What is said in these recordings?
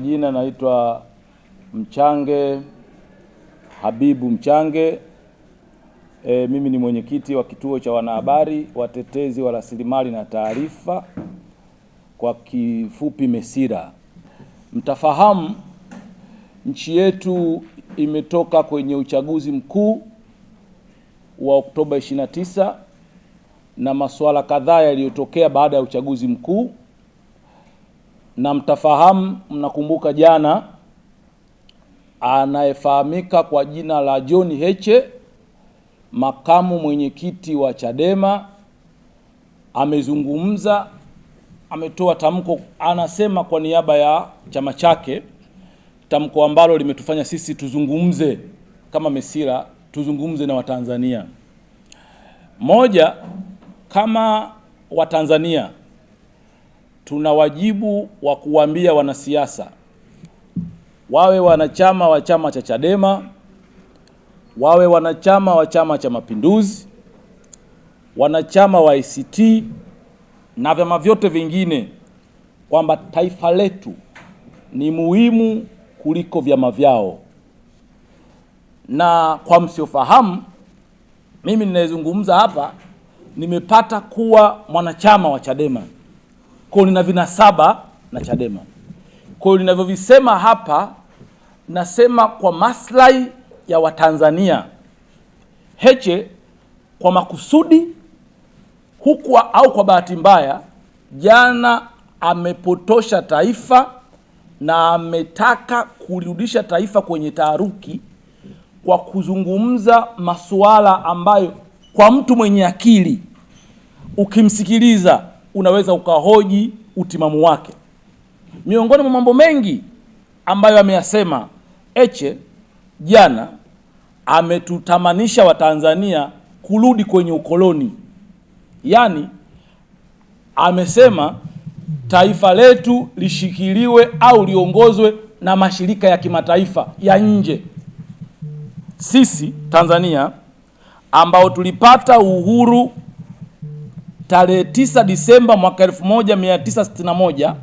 majina naitwa Mchange Habibu Mchange. Mimi ni mwenyekiti wa kituo cha wanahabari watetezi wa rasilimali na taarifa, kwa kifupi MESIRA. Mtafahamu nchi yetu imetoka kwenye uchaguzi mkuu wa Oktoba 29 na masuala kadhaa yaliyotokea baada ya uchaguzi mkuu, na mtafahamu, mnakumbuka jana anayefahamika kwa jina la John Heche, makamu mwenyekiti wa Chadema, amezungumza, ametoa tamko, anasema kwa niaba ya chama chake, tamko ambalo limetufanya sisi tuzungumze kama MESIRA, tuzungumze na Watanzania. Moja, kama Watanzania tuna wajibu wa kuambia wanasiasa, wawe wanachama wa chama cha Chadema, wawe wanachama wa Chama cha Mapinduzi, wanachama wa ACT na vyama vyote vingine, kwamba taifa letu ni muhimu kuliko vyama vyao. Na kwa msiofahamu, mimi ninayezungumza hapa nimepata kuwa mwanachama wa Chadema, kwa nina vinasaba na Chadema. Kwa ninavyovisema hapa, nasema kwa maslahi ya Watanzania. Heche kwa makusudi huku au kwa bahati mbaya, jana amepotosha taifa na ametaka kurudisha taifa kwenye taharuki kwa kuzungumza masuala ambayo kwa mtu mwenye akili ukimsikiliza unaweza ukahoji utimamu wake. Miongoni mwa mambo mengi ambayo ameyasema Heche jana, ametutamanisha Watanzania kurudi kwenye ukoloni. Yaani amesema taifa letu lishikiliwe au liongozwe na mashirika ya kimataifa ya nje. Sisi Tanzania ambao tulipata uhuru tarehe 9 Disemba mwaka 1961,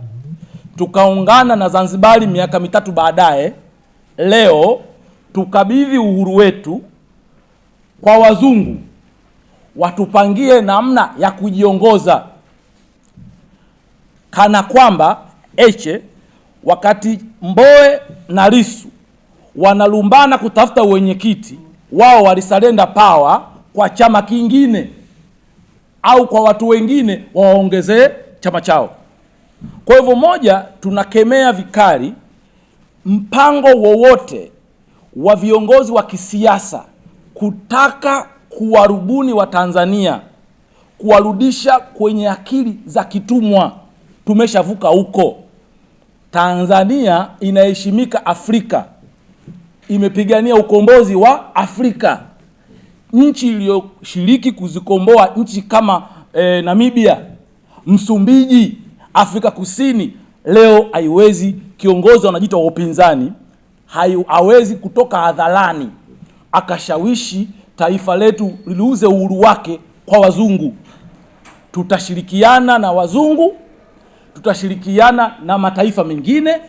tukaungana na Zanzibari miaka mitatu baadaye, leo tukabidhi uhuru wetu kwa wazungu watupangie namna ya kujiongoza, kana kwamba Heche wakati Mbowe na Lissu wanalumbana kutafuta uwenyekiti, wao walisalenda power kwa chama kingine au kwa watu wengine waongezee chama chao. Kwa hivyo, moja, tunakemea vikali mpango wowote wa viongozi wa kisiasa kutaka kuwarubuni Watanzania, kuwarudisha kwenye akili za kitumwa. Tumeshavuka huko. Tanzania inaheshimika Afrika, imepigania ukombozi wa Afrika. Nchi iliyoshiriki kuzikomboa nchi kama Namibia, Msumbiji, Afrika Kusini, leo haiwezi, kiongozi wanajiita wa upinzani hawezi kutoka hadharani akashawishi taifa letu liuze uhuru wake kwa wazungu. Tutashirikiana na wazungu, tutashirikiana na mataifa mengine,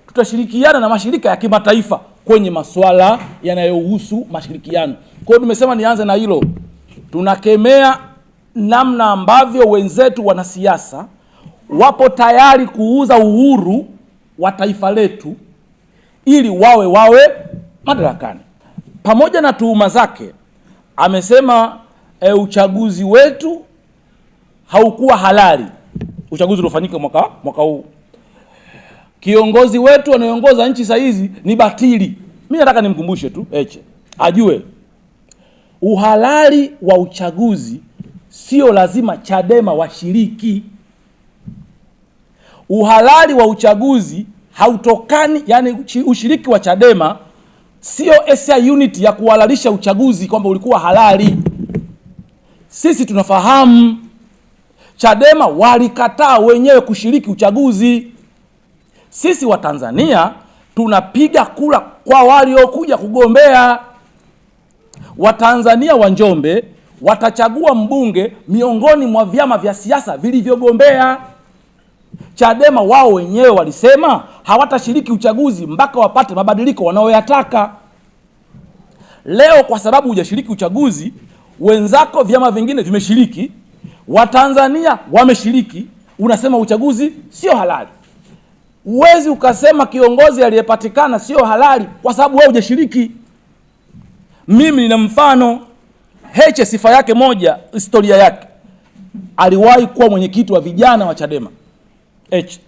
tutashirikiana na mashirika ya kimataifa kwenye masuala yanayohusu mashirikiano. Kwa hiyo tumesema nianze na hilo. Tunakemea namna ambavyo wenzetu wanasiasa wapo tayari kuuza uhuru wa taifa letu ili wawe madarakani. Pamoja na tuhuma zake, amesema uchaguzi wetu haukuwa halali, uchaguzi uliofanyika mwaka huu. Kiongozi wetu anayeongoza nchi sasa hizi ni batili. Mimi nataka nimkumbushe tu Heche ajue uhalali wa uchaguzi sio lazima Chadema washiriki. Uhalali wa uchaguzi hautokani, yani ushiriki wa Chadema sio SI unit ya kuhalalisha uchaguzi kwamba ulikuwa halali. Sisi tunafahamu Chadema walikataa wenyewe kushiriki uchaguzi. Sisi wa Tanzania tunapiga kura kwa waliokuja kugombea. Watanzania wa Njombe watachagua mbunge miongoni mwa vyama vya siasa vilivyogombea. Chadema wao wenyewe walisema hawatashiriki uchaguzi mpaka wapate mabadiliko wanaoyataka. Leo kwa sababu hujashiriki uchaguzi, wenzako vyama vingine vimeshiriki, Watanzania wameshiriki, unasema uchaguzi sio halali. Uwezi ukasema kiongozi aliyepatikana sio halali kwa sababu wewe hujashiriki. Mimi nina mfano. Heche, sifa yake moja, historia yake, aliwahi kuwa mwenyekiti wa vijana wa Chadema. Heche,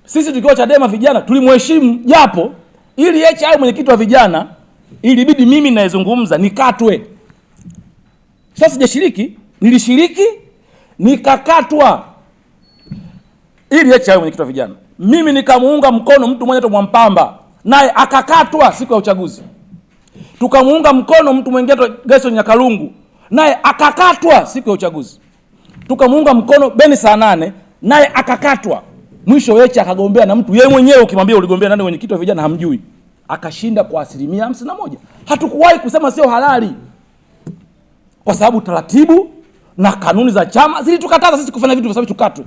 sisi tukiwa Chadema vijana tulimheshimu, japo ili Heche awe mwenyekiti wa vijana ilibidi mimi naezungumza nikatwe. Sasa sijashiriki, nilishiriki nikakatwa ili Heche awe mwenyekiti wa vijana. Mimi nikamuunga mkono mtu mmoja Mwampamba, naye akakatwa siku ya uchaguzi. Tukamuunga mkono mtu mwingine Gerson Nyakalungu, naye akakatwa siku ya uchaguzi. Tukamuunga mkono Beni Sanane, naye akakatwa. Mwisho Heche akagombea na mtu yeye mwenyewe ukimwambia uligombea nani mwenyekiti wa vijana hamjui. Akashinda kwa 51%. Hatukuwahi kusema sio halali, kwa sababu taratibu na kanuni za chama zilitukataza sisi kufanya vitu kwa sababu tukatwe.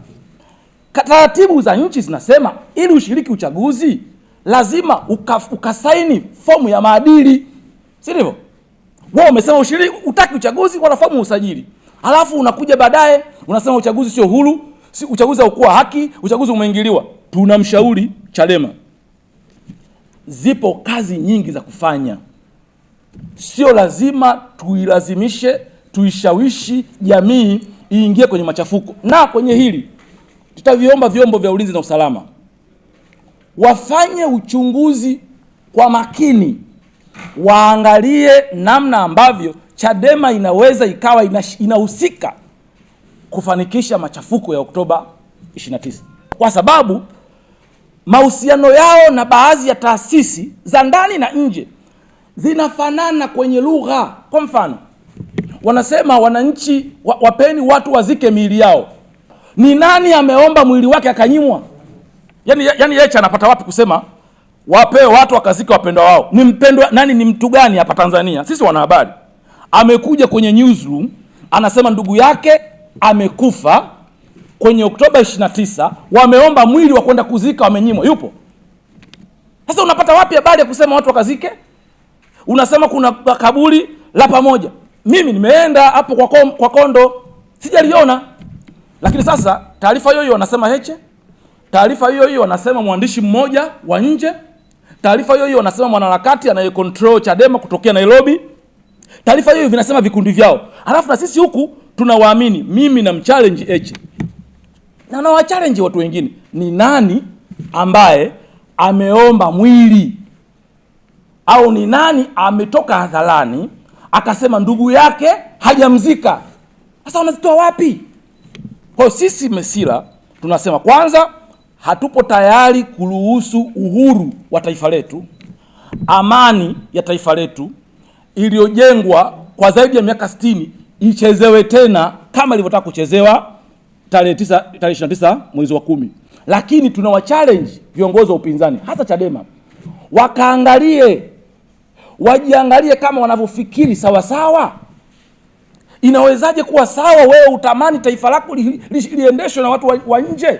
Taratibu za nchi zinasema ili ushiriki uchaguzi lazima ukasaini fomu ya maadili. Si ndivyo? Wewe umesema ushiriki utaki uchaguzi wala fomu usajili. Alafu unakuja baadaye unasema uchaguzi sio huru, si uchaguzi haukuwa haki, uchaguzi umeingiliwa. Tunamshauri Chadema, zipo kazi nyingi za kufanya. Sio lazima tuilazimishe, tuishawishi jamii iingie kwenye machafuko. Na kwenye hili tutaviomba vyombo vya ulinzi na usalama wafanye uchunguzi kwa makini, waangalie namna ambavyo Chadema inaweza ikawa inahusika kufanikisha machafuko ya Oktoba 29, kwa sababu mahusiano yao na baadhi ya taasisi za ndani na nje zinafanana kwenye lugha. Kwa mfano, wanasema wananchi wapeni watu wazike miili yao. Ni nani ameomba mwili wake akanyimwa? Yani Heche anapata wapi kusema wapewe watu wakazike wapendwa wao? Ni mpendwa nani? Ni mtu gani hapa Tanzania? Sisi wanahabari, amekuja kwenye newsroom anasema ndugu yake amekufa kwenye Oktoba 29, wameomba mwili wa kwenda kuzika, wamenyimwa. Yupo? Sasa unapata wapi habari ya kusema watu wakazike? Unasema kuna kaburi la pamoja. Mimi nimeenda hapo kwa Kondo, sijaliona. Lakini sasa taarifa hiyo hiyo wanasema Heche, taarifa hiyo hiyo wanasema mwandishi mmoja wa nje, taarifa hiyo hiyo wanasema mwanaharakati anayecontrol Chadema kutokea Nairobi, taarifa hiyo vinasema vikundi vyao. Halafu na sisi huku tunawaamini. Mimi na mchallenge Heche na nawachallenge watu wengine, ni nani ambaye ameomba mwili? Au ni nani ametoka hadharani akasema ndugu yake hajamzika? Sasa wanazitoa wapi? Kwa sisi Mesila tunasema, kwanza, hatupo tayari kuruhusu uhuru wa taifa letu, amani ya taifa letu iliyojengwa kwa zaidi ya miaka 60 ichezewe tena kama ilivyotaka kuchezewa tarehe 29 mwezi wa 10. Lakini tunawa challenge viongozi wa upinzani hasa Chadema, wajiangalie kama wanavyofikiri sawa sawa. Inawezaje kuwa sawa wewe utamani taifa lako liendeshwe na watu wa nje?